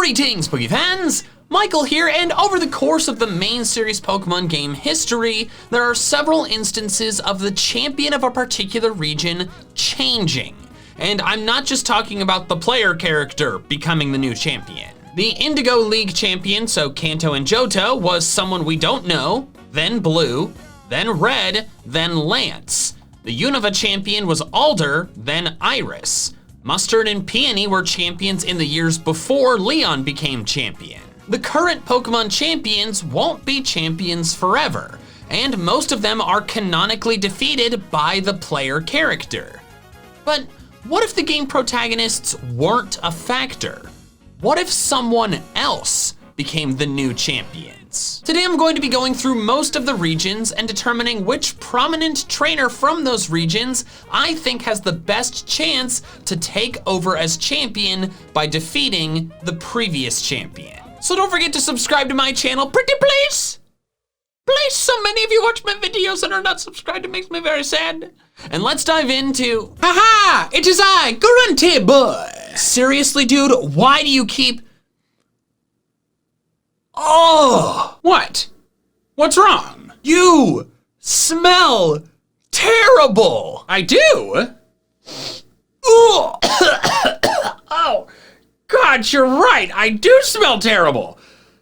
Greetings, Poke fans! Michael here, and over the course of the main series Pokemon game history, there are several instances of the champion of a particular region changing. And I'm not just talking about the player character becoming the new champion. The Indigo League champion, so Kanto and Johto, was someone we don't know, then Blue, then Red, then Lance. The Unova champion was Alder, then Iris. Mustard and Peony were champions in the years before Leon became champion. The current Pokemon champions won't be champions forever, and most of them are canonically defeated by the player character. But what if the game protagonists weren't a factor? What if someone else became the new champions? Today I'm going to be going through most of the regions and determining which prominent trainer from those regions I think has the best chance to take over as champion by defeating the previous champion. So don't forget to subscribe to my channel, pretty please. Please, so many of you watch my videos and are not subscribed, it makes me very sad. And let's dive into... Haha, it is I, Grunty Boy. Seriously, dude, why do you keep... Oh! What? What's wrong? You smell terrible. I do? Ugh. Oh, God, you're right. I do smell terrible.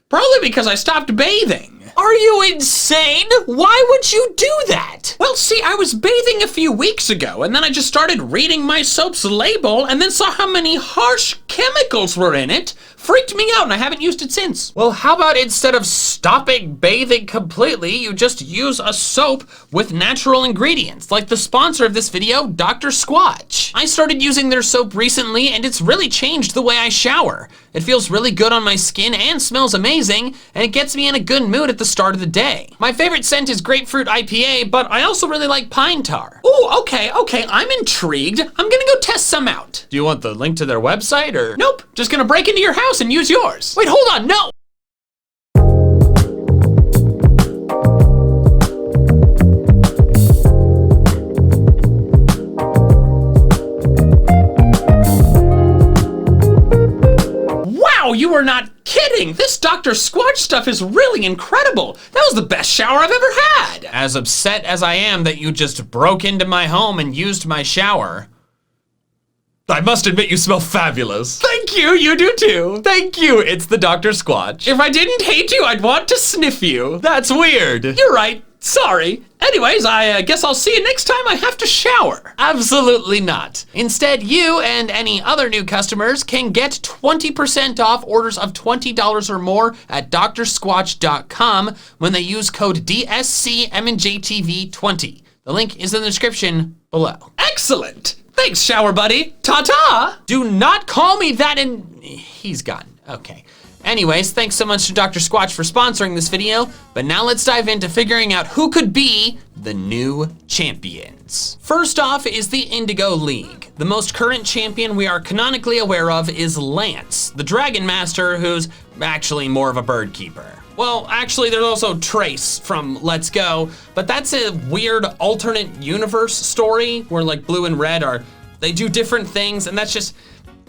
Probably because I stopped bathing. Are you insane? Why would you do that? Well, see, I was bathing a few weeks ago, and then I just started reading my soap's label, and then saw how many harsh chemicals were in it. Freaked me out, and I haven't used it since. Well, how about instead of stopping bathing completely, you just use a soap with natural ingredients, like the sponsor of this video, Dr. Squatch. I started using their soap recently, and it's really changed the way I shower. It feels really good on my skin and smells amazing, and it gets me in a good mood at the start of the day. My favorite scent is grapefruit IPA, but I also really like pine tar. Ooh, okay, I'm intrigued. I'm gonna go test some out. Do you want the link to their website or? Nope, just gonna break into your house and use yours. Wait, hold on, no. Wow, you are not kidding. This Dr. Squatch stuff is really incredible. That was the best shower I've ever had. As upset as I am that you just broke into my home and used my shower, I must admit you smell fabulous. Thank you, you do too. Thank you, it's the Dr. Squatch. If I didn't hate you, I'd want to sniff you. That's weird. You're right, sorry. Anyways, I guess I'll see you next time I have to shower. Absolutely not. Instead, you and any other new customers can get 20% off orders of $20 or more at drsquatch.com when they use code DSCMandJTV20. The link is in the description below. Excellent. Thanks, shower buddy. Ta-ta! Do not call me that and... He's gone. Okay. Anyways, thanks so much to Dr. Squatch for sponsoring this video, but now let's dive into figuring out who could be the new champions. First off is the Indigo League. The most current champion we are canonically aware of is Lance, the Dragon Master, who's actually more of a bird keeper. Well, actually, there's also Trace from Let's Go, but that's a weird alternate universe story where like Blue and Red they do different things, and that's just,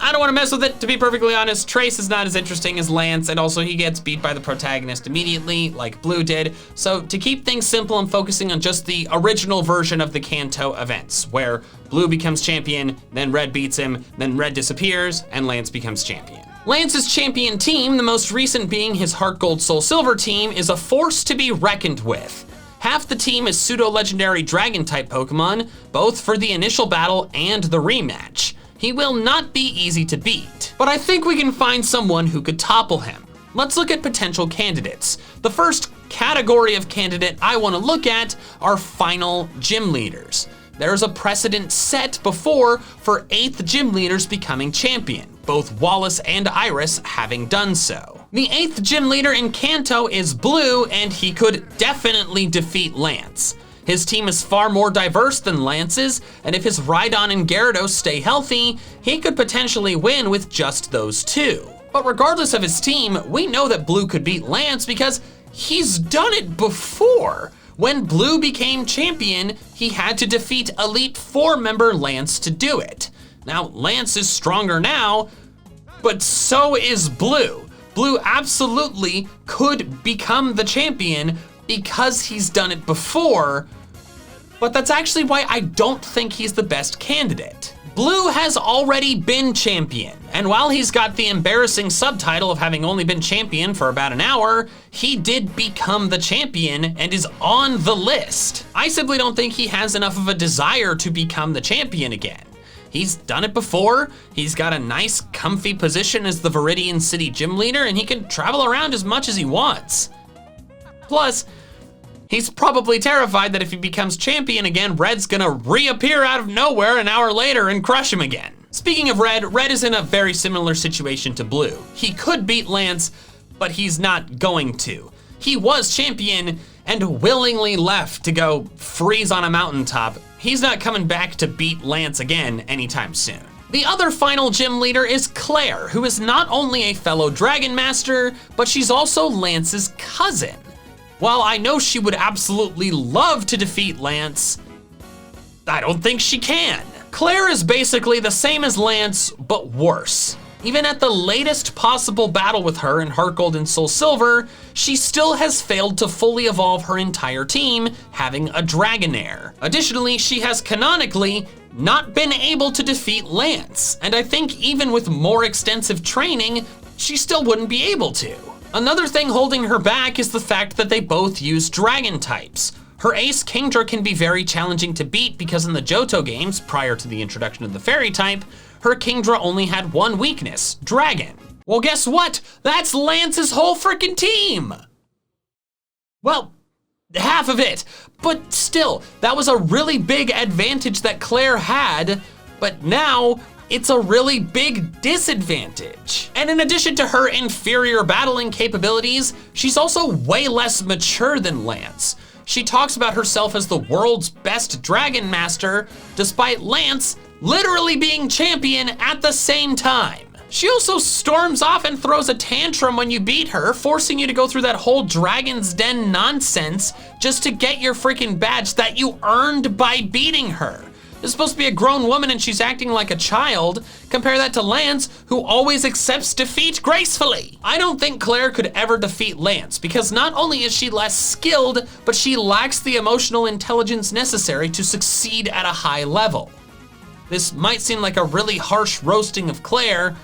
I don't want to mess with it, to be perfectly honest. Trace is not as interesting as Lance, and also he gets beat by the protagonist immediately, like Blue did. So to keep things simple, I'm focusing on just the original version of the Kanto events, where Blue becomes champion, then Red beats him, then Red disappears, and Lance becomes champion. Lance's champion team, the most recent being his Heart Gold Soul Silver team, is a force to be reckoned with. Half the team is pseudo-legendary Dragon-type Pokemon, both for the initial battle and the rematch. He will not be easy to beat, but I think we can find someone who could topple him. Let's look at potential candidates. The first category of candidate I want to look at are final gym leaders. There's a precedent set before for 8th gym leaders becoming champion, both Wallace and Iris having done so. The 8th gym leader in Kanto is Blue, and he could definitely defeat Lance. His team is far more diverse than Lance's, and if his Rhydon and Gyarados stay healthy, he could potentially win with just those two. But regardless of his team, we know that Blue could beat Lance because he's done it before. When Blue became champion, he had to defeat Elite Four member Lance to do it. Now, Lance is stronger now, but so is Blue. Blue absolutely could become the champion because he's done it before, but that's actually why I don't think he's the best candidate. Blue has already been champion, and while he's got the embarrassing subtitle of having only been champion for about an hour, he did become the champion and is on the list. I simply don't think he has enough of a desire to become the champion again. He's done it before, he's got a nice comfy position as the Viridian City gym leader, and he can travel around as much as he wants. Plus, he's probably terrified that if he becomes champion again, Red's gonna reappear out of nowhere an hour later and crush him again. Speaking of Red, Red is in a very similar situation to Blue. He could beat Lance, but he's not going to. He was champion and willingly left to go freeze on a mountaintop. He's not coming back to beat Lance again anytime soon. The other final gym leader is Claire, who is not only a fellow Dragon Master, but she's also Lance's cousin. While I know she would absolutely love to defeat Lance, I don't think she can. Claire is basically the same as Lance, but worse. Even at the latest possible battle with her in Heart Gold and Soul Silver, she still has failed to fully evolve her entire team, having a Dragonair. Additionally, she has canonically not been able to defeat Lance, and I think even with more extensive training, she still wouldn't be able to. Another thing holding her back is the fact that they both use dragon types. Her ace Kingdra can be very challenging to beat because in the Johto games, prior to the introduction of the fairy type, her Kingdra only had one weakness, dragon. Well, guess what? That's Lance's whole freaking team. Well, half of it, but still, that was a really big advantage that Claire had, but now it's a really big disadvantage. And in addition to her inferior battling capabilities, she's also way less mature than Lance. She talks about herself as the world's best Dragon Master, despite Lance literally being champion at the same time. She also storms off and throws a tantrum when you beat her, forcing you to go through that whole Dragon's Den nonsense just to get your freaking badge that you earned by beating her. Is supposed to be a grown woman and she's acting like a child. Compare that to Lance, who always accepts defeat gracefully. I don't think Claire could ever defeat Lance because not only is she less skilled, but she lacks the emotional intelligence necessary to succeed at a high level. This might seem like a really harsh roasting of Claire,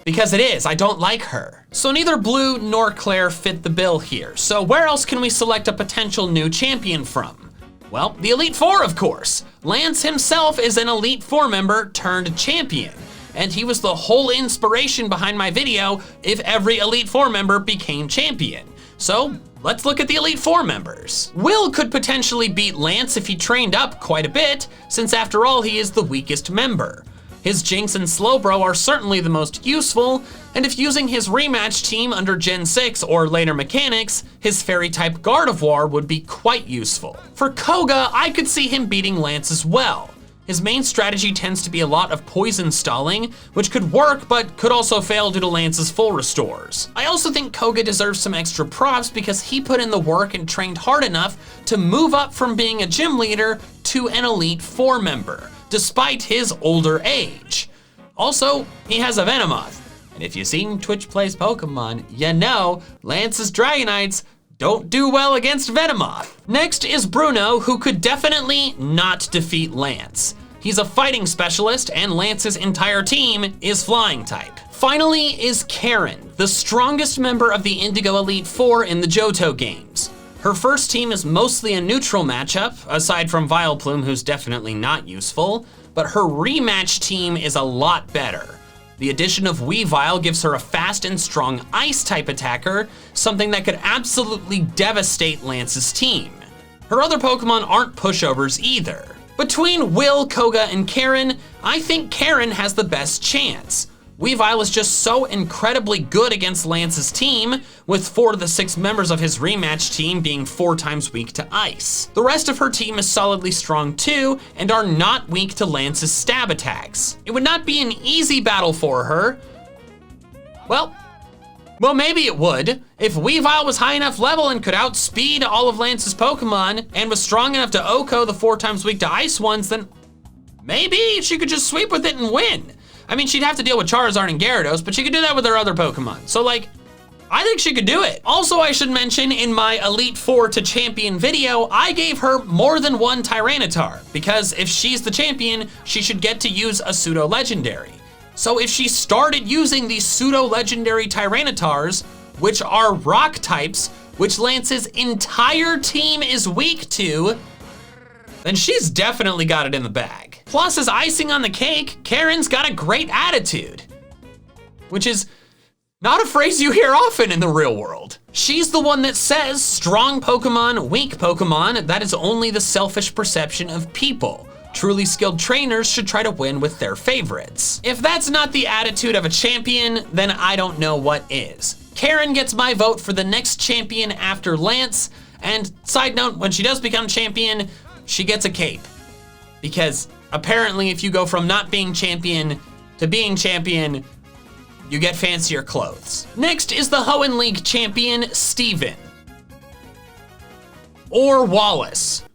because it is, I don't like her. So neither Blue nor Claire fit the bill here. So where else can we select a potential new champion from? Well, the Elite Four, of course. Lance himself is an Elite Four member turned champion, and he was the whole inspiration behind my video if every Elite Four member became champion. So let's look at the Elite Four members. Will could potentially beat Lance if he trained up quite a bit, since after all, he is the weakest member. His Jinx and Slowbro are certainly the most useful, and if using his rematch team under Gen 6 or later mechanics, his fairy-type Gardevoir would be quite useful. For Koga, I could see him beating Lance as well. His main strategy tends to be a lot of poison stalling, which could work, but could also fail due to Lance's full restores. I also think Koga deserves some extra props because he put in the work and trained hard enough to move up from being a gym leader to an Elite Four member, despite his older age. Also, he has a Venomoth, and if you've seen Twitch Plays Pokemon, you know Lance's Dragonites don't do well against Venomoth. Next is Bruno, who could definitely not defeat Lance. He's a fighting specialist, and Lance's entire team is flying type. Finally is Karen, the strongest member of the Indigo Elite Four in the Johto games. Her first team is mostly a neutral matchup, aside from Vileplume, who's definitely not useful, but her rematch team is a lot better. The addition of Weavile gives her a fast and strong Ice-type attacker, something that could absolutely devastate Lance's team. Her other Pokemon aren't pushovers either. Between Will, Koga, and Karen, I think Karen has the best chance. Weavile is just so incredibly good against Lance's team, with 4 of the 6 members of his rematch team being 4 times weak to ice. The rest of her team is solidly strong too, and are not weak to Lance's stab attacks. It would not be an easy battle for her. Well, maybe it would. If Weavile was high enough level and could outspeed all of Lance's Pokemon, and was strong enough to OHKO the 4 times weak to ice ones, then maybe she could just sweep with it and win. I mean, she'd have to deal with Charizard and Gyarados, but she could do that with her other Pokemon. So like, I think she could do it. Also, I should mention in my Elite Four to Champion video, I gave her more than one Tyranitar, because if she's the champion, she should get to use a pseudo-legendary. So if she started using these pseudo-legendary Tyranitars, which are rock types, which Lance's entire team is weak to, then she's definitely got it in the bag. Plus, as icing on the cake, Karen's got a great attitude, which is not a phrase you hear often in the real world. She's the one that says strong Pokemon, weak Pokemon, that is only the selfish perception of people. Truly skilled trainers should try to win with their favorites. If that's not the attitude of a champion, then I don't know what is. Karen gets my vote for the next champion after Lance, and side note, when she does become champion, she gets a cape. Because apparently if you go from not being champion to being champion, you get fancier clothes. Next is the Hoenn League champion, Steven. Or Wallace.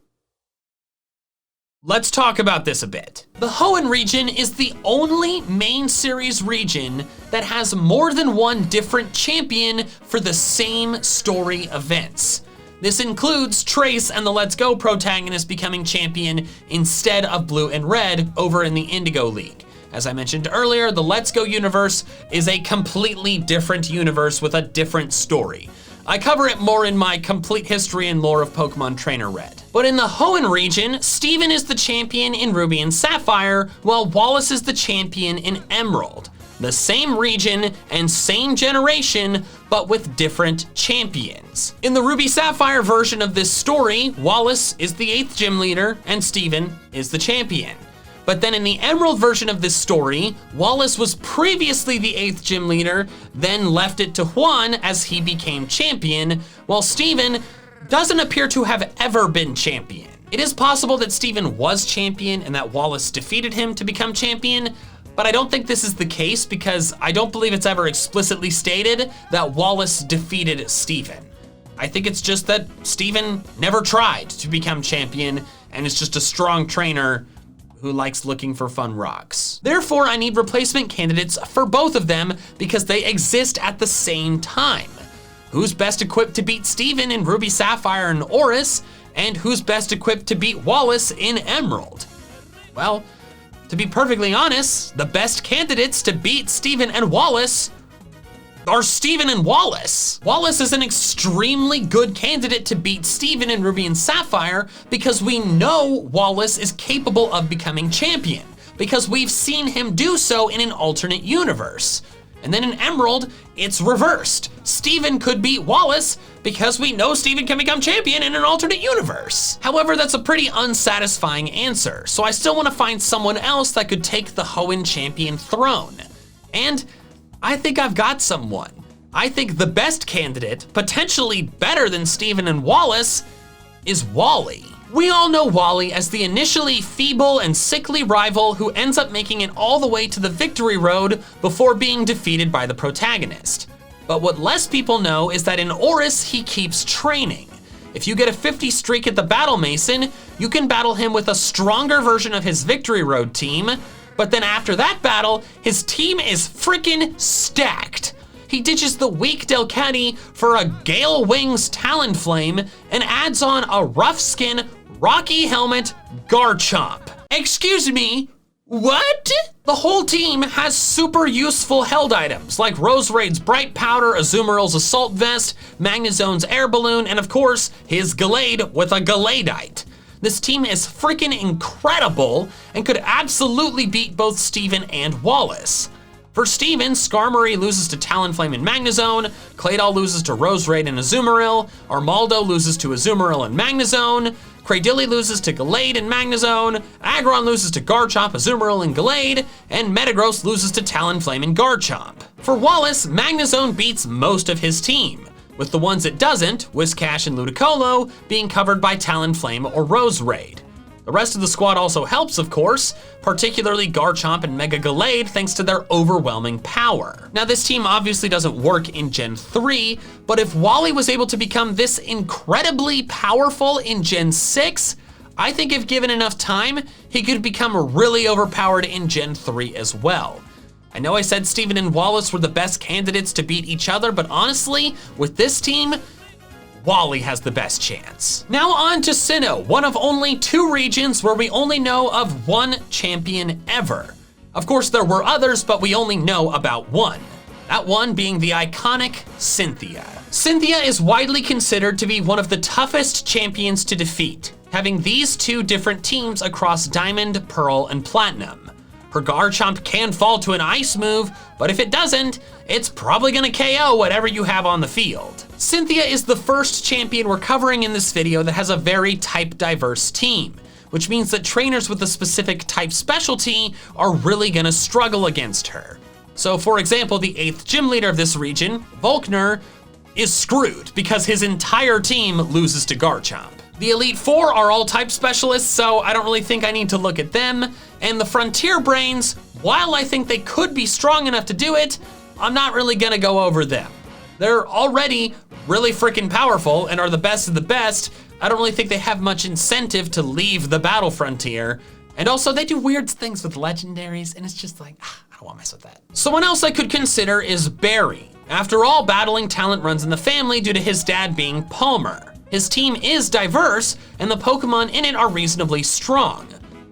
Let's talk about this a bit. The Hoenn region is the only main series region that has more than one different champion for the same story events. This includes Trace and the Let's Go protagonist becoming champion instead of Blue and Red over in the Indigo League. As I mentioned earlier, the Let's Go universe is a completely different universe with a different story. I cover it more in my complete history and lore of Pokemon Trainer Red. But in the Hoenn region, Steven is the champion in Ruby and Sapphire, while Wallace is the champion in Emerald. The same region and same generation, but with different champions. In the Ruby Sapphire version of this story, Wallace is the 8th gym leader and Steven is the champion. But then in the Emerald version of this story, Wallace was previously the 8th gym leader, then left it to Hoenn as he became champion, while Steven doesn't appear to have ever been champion. It is possible that Steven was champion and that Wallace defeated him to become champion, but I don't think this is the case because I don't believe it's ever explicitly stated that Wallace defeated Steven. I think it's just that Steven never tried to become champion and is just a strong trainer who likes looking for fun rocks. Therefore, I need replacement candidates for both of them because they exist at the same time. Who's best equipped to beat Steven in Ruby Sapphire and Oris, and who's best equipped to beat Wallace in Emerald? Well, to be perfectly honest, the best candidates to beat Steven and Wallace are Steven and Wallace. Wallace is an extremely good candidate to beat Steven in Ruby and Sapphire because we know Wallace is capable of becoming champion, because we've seen him do so in an alternate universe. And then in Emerald, it's reversed. Steven could beat Wallace because we know Steven can become champion in an alternate universe. However, that's a pretty unsatisfying answer, so I still want to find someone else that could take the Hoenn champion throne. And I think I've got someone. I think the best candidate, potentially better than Steven and Wallace, is Wally. We all know Wally as the initially feeble and sickly rival who ends up making it all the way to the victory road before being defeated by the protagonist. But what less people know is that in Oris, he keeps training. If you get a 50 streak at the Battle Mason, you can battle him with a stronger version of his victory road team, but then after that battle, his team is freaking stacked. He ditches the weak Delcatty for a Gale Wings Talonflame and adds on a rough skin, Rocky Helmet Garchomp. Excuse me, what? The whole team has super useful held items like Roserade's Bright Powder, Azumarill's Assault Vest, Magnezone's Air Balloon, and of course, his Gallade with a Galadite. This team is freaking incredible and could absolutely beat both Steven and Wallace. For Steven, Skarmory loses to Talonflame and Magnezone, Claydol loses to Roserade and Azumarill, Armaldo loses to Azumarill and Magnezone, Cradily loses to Gallade and Magnezone, Aggron loses to Garchomp, Azumarill, and Gallade, and Metagross loses to Talonflame and Garchomp. For Wallace, Magnezone beats most of his team, with the ones it doesn't, Whiscash and Ludicolo, being covered by Talonflame or Roserade. The rest of the squad also helps, of course, particularly Garchomp and Mega Gallade thanks to their overwhelming power. Now this team obviously doesn't work in Gen 3, but if Wally was able to become this incredibly powerful in Gen 6, I think if given enough time, he could become really overpowered in Gen 3 as well. I know I said Steven and Wallace were the best candidates to beat each other, but honestly, with this team, Wally has the best chance. Now on to Sinnoh, one of only 2 regions where we only know of 1 champion ever. Of course, there were others, but we only know about 1. That one being the iconic Cynthia. Cynthia is widely considered to be one of the toughest champions to defeat, having these 2 different teams across Diamond, Pearl, and Platinum. Her Garchomp can fall to an ice move, but if it doesn't, it's probably gonna KO whatever you have on the field. Cynthia is the first champion we're covering in this video that has a very type diverse team, which means that trainers with a specific type specialty are really gonna struggle against her. So for example, the 8th gym leader of this region, Volkner, is screwed because his entire team loses to Garchomp. The Elite 4 are all type specialists, so I don't really think I need to look at them. And the Frontier Brains, while I think they could be strong enough to do it, I'm not really gonna go over them. They're already really freaking powerful and are the best of the best. I don't really think they have much incentive to leave the battle frontier. And also they do weird things with legendaries and it's just like, I don't wanna mess with that. Someone else I could consider is Barry. After all, battling talent runs in the family due to his dad being Palmer. His team is diverse and the Pokemon in it are reasonably strong.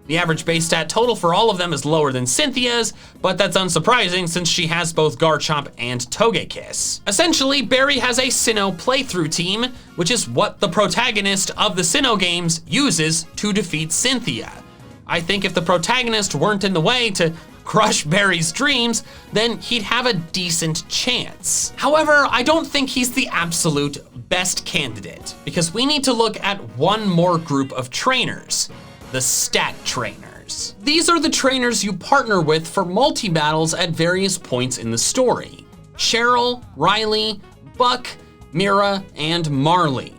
The average base stat total for all of them is lower than Cynthia's, but that's unsurprising since she has both Garchomp and Togekiss. Essentially, Barry has a Sinnoh playthrough team, which is what the protagonist of the Sinnoh games uses to defeat Cynthia. I think if the protagonist weren't in the way to crush Barry's dreams, then he'd have a decent chance. However, I don't think he's the absolute best candidate, because we need to look at one more group of trainers. The stat trainers. These are the trainers you partner with for multi-battles at various points in the story. Cheryl, Riley, Buck, Mira, and Marley.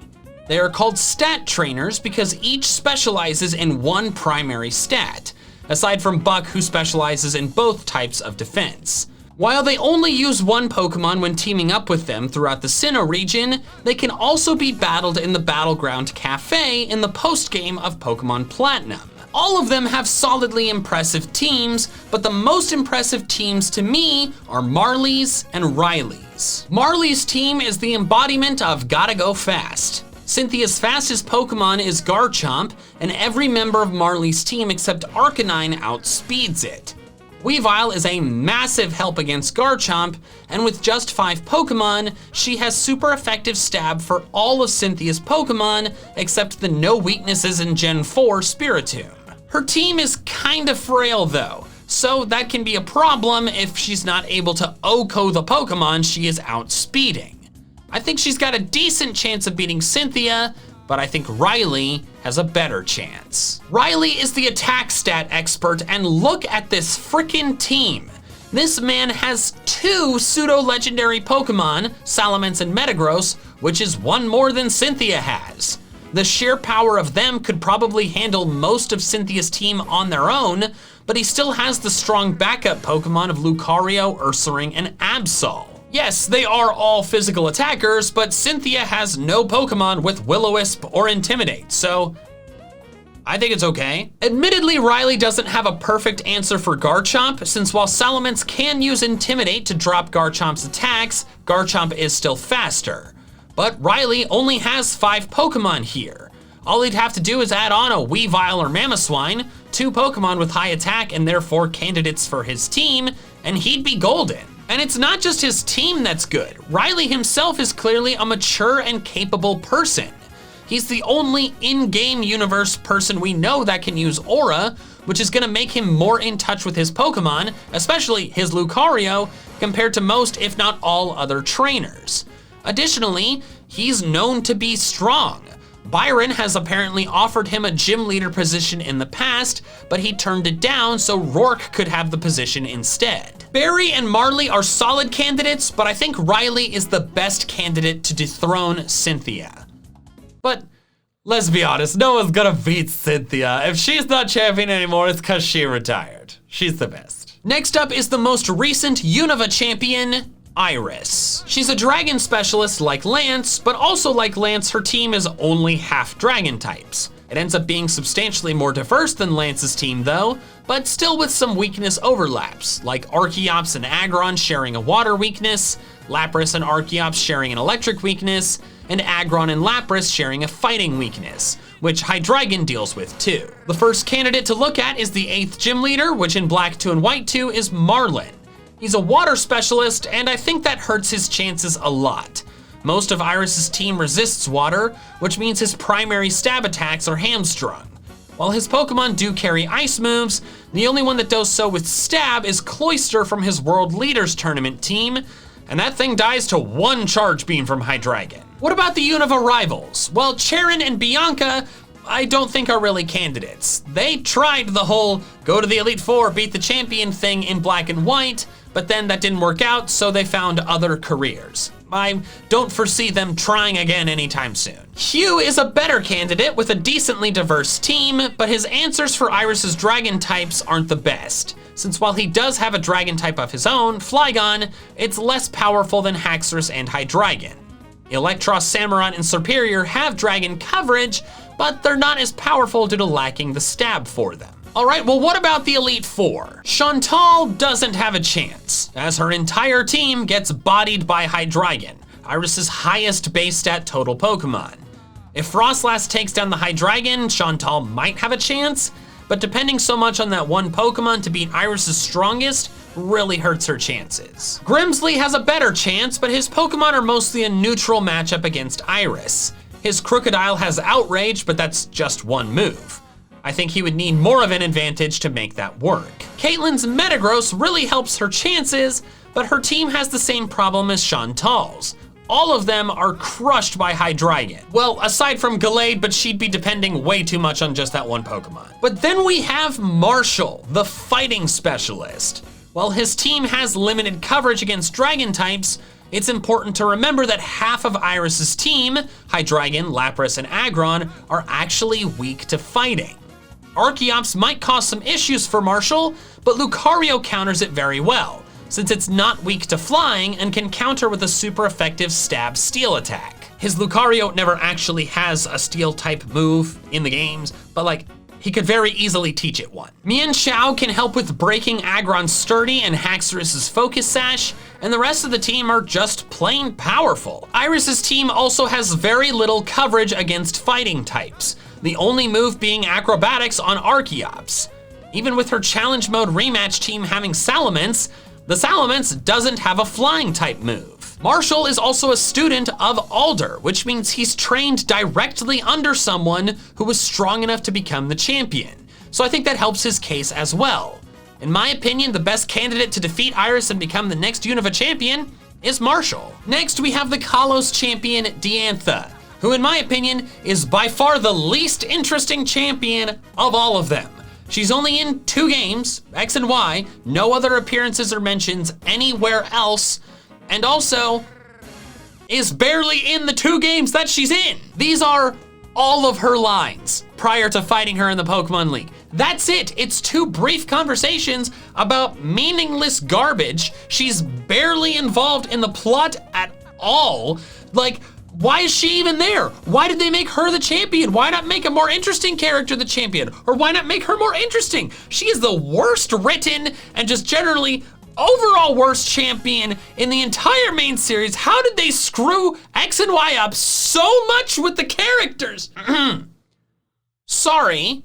They are called stat trainers because each specializes in one primary stat, aside from Buck, who specializes in both types of defense. While they only use one Pokemon when teaming up with them throughout the Sinnoh region, they can also be battled in the Battleground Cafe in the post-game of Pokemon Platinum. All of them have solidly impressive teams, but the most impressive teams to me are Marley's and Riley's. Marley's team is the embodiment of gotta go fast. Cynthia's fastest Pokemon is Garchomp, and every member of Marley's team except Arcanine outspeeds it. Weavile is a massive help against Garchomp, and with just 5 Pokemon, she has super effective stab for all of Cynthia's Pokemon, except the no weaknesses in Gen 4 Spiritomb. Her team is kinda frail though, so that can be a problem if she's not able to OHKO the Pokemon she is outspeeding. I think she's got a decent chance of beating Cynthia, but I think Riley has a better chance. Riley is the attack stat expert, and look at this frickin' team. This man has 2 pseudo-legendary Pokemon, Salamence and Metagross, which is one more than Cynthia has. The sheer power of them could probably handle most of Cynthia's team on their own, but he still has the strong backup Pokemon of Lucario, Ursaring, and Absol. Yes, they are all physical attackers, but Cynthia has no Pokemon with Will-O-Wisp or Intimidate, so I think it's okay. Admittedly, Riley doesn't have a perfect answer for Garchomp, since while Salamence can use Intimidate to drop Garchomp's attacks, Garchomp is still faster. But Riley only has 5 Pokemon here. All he'd have to do is add on a Weavile or Mamoswine, 2 Pokemon with high attack and therefore candidates for his team, and he'd be golden. And it's not just his team that's good. Riley himself is clearly a mature and capable person. He's the only in-game universe person we know that can use Aura, which is gonna make him more in touch with his Pokemon, especially his Lucario, compared to most, if not all, other trainers. Additionally, he's known to be strong. Byron has apparently offered him a gym leader position in the past, but he turned it down so Rourke could have the position instead. Barry and Marley are solid candidates, but I think Riley is the best candidate to dethrone Cynthia. But let's be honest, no one's gonna beat Cynthia. If she's not champion anymore, it's because she retired. She's the best. Next up is the most recent Unova champion, Iris. She's a dragon specialist like Lance, but also like Lance, her team is only half dragon types. It ends up being substantially more diverse than Lance's team though. but still with some weakness overlaps, like Archeops and Aggron sharing a water weakness, Lapras and Archeops sharing an electric weakness, and Aggron and Lapras sharing a fighting weakness, which Hydreigon deals with too. The first candidate to look at is the 8th gym leader, which in Black 2 and White 2 is Marlin. He's a water specialist, and I think that hurts his chances a lot. Most of Iris's team resists water, which means his primary stab attacks are hamstrung. While his Pokemon do carry ice moves, the only one that does so with stab is Cloyster from his World Leaders Tournament team, and that thing dies to one Charge Beam from Hydreigon. What about the Unova rivals? Well, Cheren and Bianca I don't think are really candidates. They tried the whole go to the Elite Four, beat the champion thing in Black and White, but then that didn't work out, so they found other careers. I don't foresee them trying again anytime soon. Hugh is a better candidate with a decently diverse team, but his answers for Iris's dragon types aren't the best. Since while he does have a dragon type of his own, Flygon, it's less powerful than Haxorus and Hydreigon. Electros, Samurott, and Serperior have dragon coverage, but they're not as powerful due to lacking the stab for them. All right, well, what about the Elite Four? Chantal doesn't have a chance, as her entire team gets bodied by Hydreigon, Iris's highest base stat total Pokemon. If Frostlass takes down the Hydreigon, Chantal might have a chance, but depending so much on that one Pokemon to beat Iris's strongest really hurts her chances. Grimsley has a better chance, but his Pokemon are mostly a neutral matchup against Iris. His Crocodile has Outrage, but that's just one move. I think he would need more of an advantage to make that work. Caitlin's Metagross really helps her chances, but her team has the same problem as Chantal's. All of them are crushed by Hydreigon. Well, aside from Gallade, but she'd be depending way too much on just that one Pokemon. But then we have Marshall, the fighting specialist. While his team has limited coverage against dragon types, it's important to remember that half of Iris's team, Hydreigon, Lapras, and Aggron, are actually weak to fighting. Archeops might cause some issues for Marshall, but Lucario counters it very well, since it's not weak to flying and can counter with a super effective stab steel attack. His Lucario never actually has a steel type move in the games, but he could very easily teach it one. Mienshao can help with breaking Aggron's Sturdy and Haxorus's Focus Sash, and the rest of the team are just plain powerful. Iris's team also has very little coverage against fighting types, the only move being Acrobatics on Archeops. Even with her challenge mode rematch team having Salamence, the Salamence doesn't have a flying type move. Marshall is also a student of Alder, which means he's trained directly under someone who was strong enough to become the champion. So I think that helps his case as well. In my opinion, the best candidate to defeat Iris and become the next Unova champion is Marshall. Next, we have the Kalos champion, Diantha, who in my opinion is by far the least interesting champion of all of them. She's only in 2 games, X and Y, no other appearances or mentions anywhere else, and also is barely in the 2 games that she's in. These are all of her lines prior to fighting her in the Pokemon League. That's it. It's 2 brief conversations about meaningless garbage. She's barely involved in the plot at all. Why is she even there? Why did they make her the champion? Why not make a more interesting character the champion? Or why not make her more interesting? She is the worst written and just generally overall worst champion in the entire main series. How did they screw X and Y up so much with the characters? Sorry.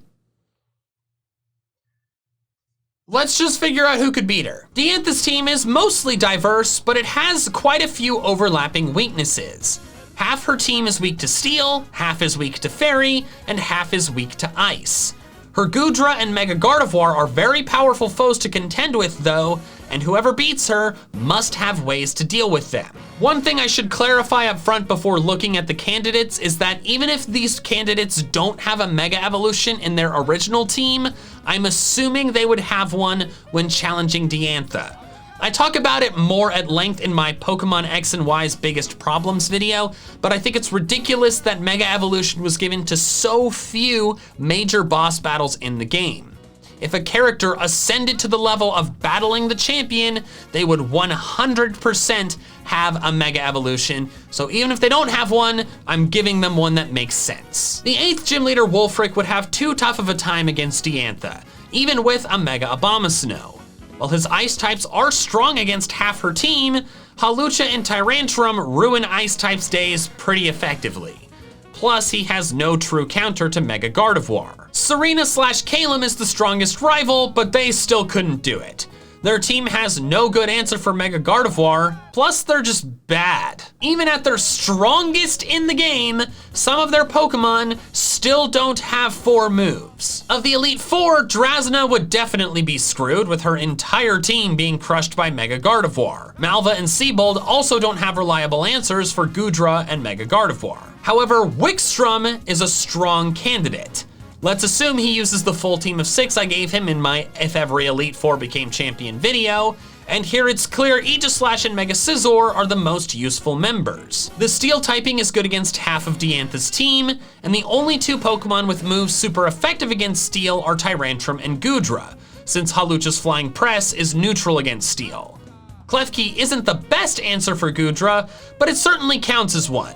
Let's just figure out who could beat her. Diantha's team is mostly diverse, but it has quite a few overlapping weaknesses. Half her team is weak to steel, half is weak to fairy, and half is weak to ice. Her Goodra and Mega Gardevoir are very powerful foes to contend with though, and whoever beats her must have ways to deal with them. One thing I should clarify up front before looking at the candidates is that even if these candidates don't have a Mega Evolution in their original team, I'm assuming they would have one when challenging Diantha. I talk about it more at length in my Pokemon X and Y's biggest problems video, but I think it's ridiculous that Mega Evolution was given to so few major boss battles in the game. If a character ascended to the level of battling the champion, they would 100% have a Mega Evolution, so even if they don't have one, I'm giving them one that makes sense. The 8th gym leader Wolfric would have too tough of a time against Diantha. even with a Mega Abomasnow. While his ice types are strong against half her team, Hawlucha and Tyrantrum ruin ice types' days pretty effectively. Plus, he has no true counter to Mega Gardevoir. Serena/Calum is the strongest rival, but they still couldn't do it. Their team has no good answer for Mega Gardevoir, plus they're just bad. Even at their strongest in the game, some of their Pokemon still don't have 4 moves. Of the Elite Four, Drasna would definitely be screwed, with her entire team being crushed by Mega Gardevoir. Malva and Seabold also don't have reliable answers for Goodra and Mega Gardevoir. However, Wikstrom is a strong candidate. Let's assume he uses the full team of 6 I gave him in my If Every Elite Four Became Champion video, and here it's clear Aegislash and Mega Scizor are the most useful members. The Steel typing is good against half of Diantha's team, and the only 2 Pokemon with moves super effective against Steel are Tyrantrum and Goodra, since Hawlucha's Flying Press is neutral against Steel. Klefki isn't the best answer for Goodra, but it certainly counts as one.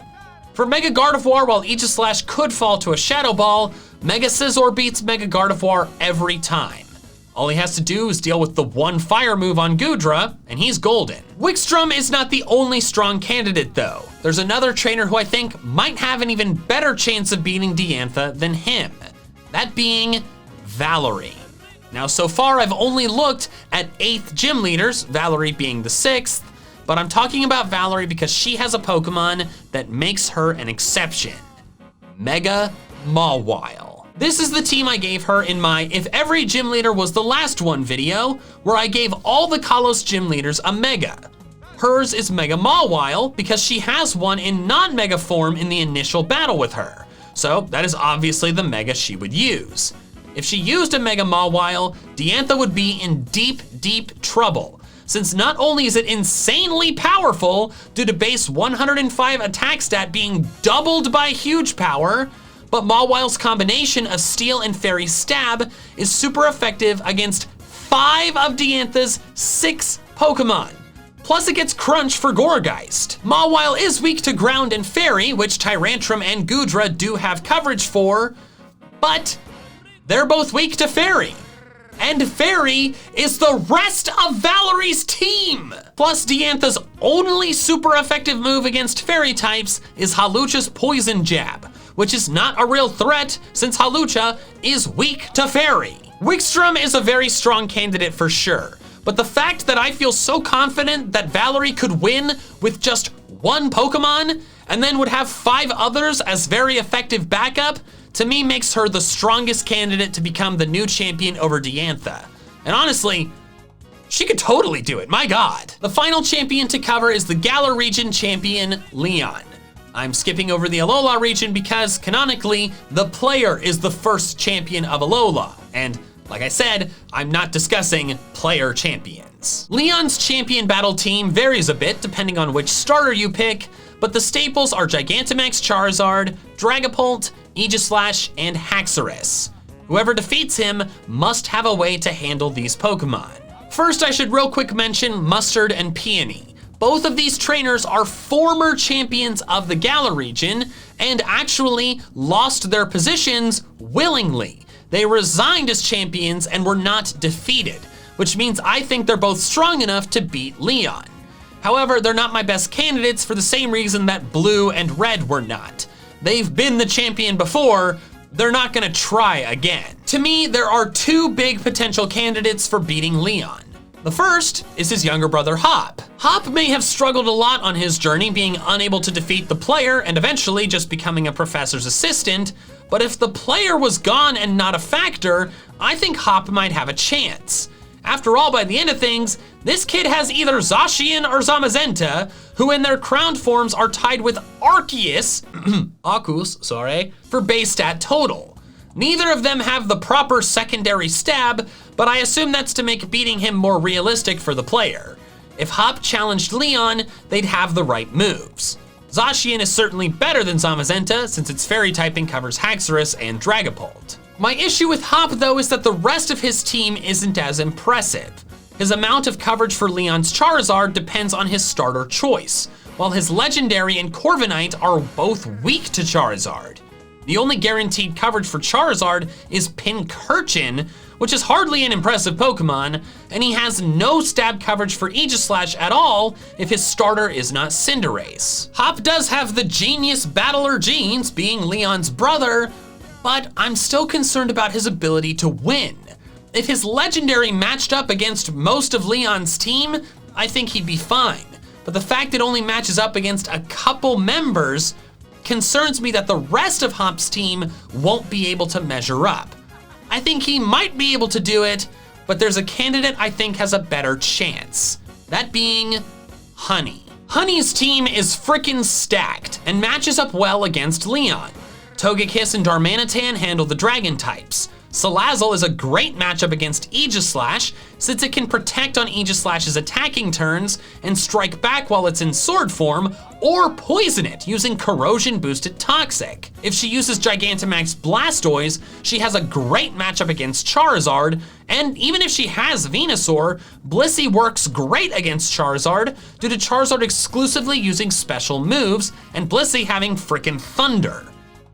For Mega Gardevoir, while Aegislash could fall to a Shadow Ball, Mega Scizor beats Mega Gardevoir every time. All he has to do is deal with the 1 fire move on Goodra, and he's golden. Wikstrom is not the only strong candidate though. There's another trainer who I think might have an even better chance of beating Diantha than him. That being Valerie. Now so far I've only looked at 8th gym leaders, Valerie being the 6th, but I'm talking about Valerie because she has a Pokemon that makes her an exception. Mega Mawile. This is the team I gave her in my If Every Gym Leader Was the Last One video, where I gave all the Kalos gym leaders a Mega. Hers is Mega Mawile because she has one in non-Mega form in the initial battle with her. So that is obviously the Mega she would use. If she used a Mega Mawile, Diantha would be in deep, deep trouble, since not only is it insanely powerful due to base 105 attack stat being doubled by huge power, but Mawile's combination of Steel and Fairy Stab is super effective against 5 of Diantha's 6 Pokemon. Plus it gets Crunch for Gourgeist. Mawile is weak to Ground and Fairy, which Tyrantrum and Goodra do have coverage for, but they're both weak to Fairy. And Fairy is the rest of Valerie's team! Plus, Diantha's only super effective move against Fairy types is Hawlucha's Poison Jab, which is not a real threat since Hawlucha is weak to Fairy. Wikstrom is a very strong candidate for sure, but the fact that I feel so confident that Valerie could win with just 1 Pokemon and then would have 5 others as very effective backup, to me makes her the strongest candidate to become the new champion over Diantha. And honestly, she could totally do it, my god. The final champion to cover is the Galar region champion, Leon. I'm skipping over the Alola region because canonically, the player is the first champion of Alola. And like I said, I'm not discussing player champions. Leon's champion battle team varies a bit depending on which starter you pick, but the staples are Gigantamax Charizard, Dragapult, Aegislash, and Haxorus. Whoever defeats him must have a way to handle these Pokemon. First, I should real quick mention Mustard and Peony. Both of these trainers are former champions of the Galar region and actually lost their positions willingly. They resigned as champions and were not defeated, which means I think they're both strong enough to beat Leon. However, they're not my best candidates for the same reason that Blue and Red were not. They've been the champion before, they're not gonna try again. To me, there are 2 big potential candidates for beating Leon. The first is his younger brother, Hop. Hop may have struggled a lot on his journey, being unable to defeat the player and eventually just becoming a professor's assistant, but if the player was gone and not a factor, I think Hop might have a chance. After all, by the end of things, this kid has either Zacian or Zamazenta, who in their crowned forms are tied with Arceus, for base stat total. Neither of them have the proper secondary stab, but I assume that's to make beating him more realistic for the player. If Hop challenged Leon, they'd have the right moves. Zacian is certainly better than Zamazenta since its fairy typing covers Haxorus and Dragapult. My issue with Hop though is that the rest of his team isn't as impressive. His amount of coverage for Leon's Charizard depends on his starter choice, while his Legendary and Corviknight are both weak to Charizard. The only guaranteed coverage for Charizard is Pincurchin, which is hardly an impressive Pokemon, and he has no stab coverage for Aegislash at all if his starter is not Cinderace. Hop does have the genius battler genes, being Leon's brother, but I'm still concerned about his ability to win. If his legendary matched up against most of Leon's team, I think he'd be fine. But the fact it only matches up against a couple members concerns me that the rest of Hop's team won't be able to measure up. I think he might be able to do it, but there's a candidate I think has a better chance. That being Honey. Honey's team is frickin' stacked and matches up well against Leon. Togekiss and Darmanitan handle the dragon types. Salazzle is a great matchup against Aegislash since it can protect on Aegislash's attacking turns and strike back while it's in sword form, or poison it using corrosion boosted Toxic. If she uses Gigantamax Blastoise, she has a great matchup against Charizard, and even if she has Venusaur, Blissey works great against Charizard due to Charizard exclusively using special moves and Blissey having frickin' Thunder.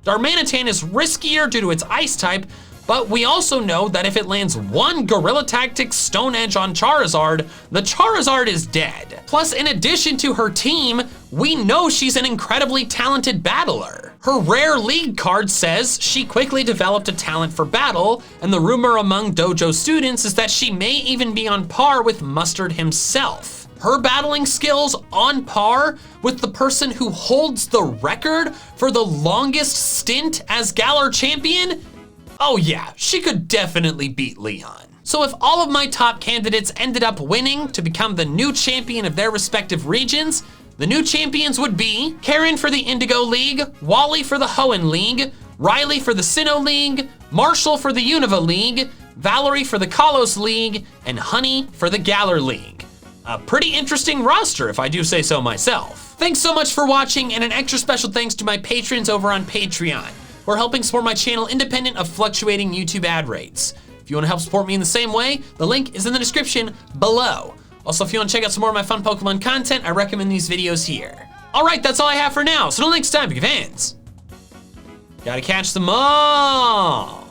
Darmanitan is riskier due to its Ice type, but we also know that if it lands one Gorilla Tactics Stone Edge on Charizard, the Charizard is dead. Plus, in addition to her team, we know she's an incredibly talented battler. Her rare league card says she quickly developed a talent for battle, and the rumor among dojo students is that she may even be on par with Mustard himself. Her battling skills on par with the person who holds the record for the longest stint as Galar champion? Oh yeah, she could definitely beat Leon. So if all of my top candidates ended up winning to become the new champion of their respective regions, the new champions would be Karen for the Indigo League, Wally for the Hoenn League, Riley for the Sinnoh League, Marshall for the Unova League, Valerie for the Kalos League, and Honey for the Galar League. A pretty interesting roster if I do say so myself. Thanks so much for watching, and an extra special thanks to my patrons over on Patreon. We're helping support my channel independent of fluctuating YouTube ad rates. If you want to help support me in the same way, the link is in the description below. Also, if you want to check out some more of my fun Pokemon content, I recommend these videos here. All right, that's all I have for now. So until next time, big fans, gotta catch them all.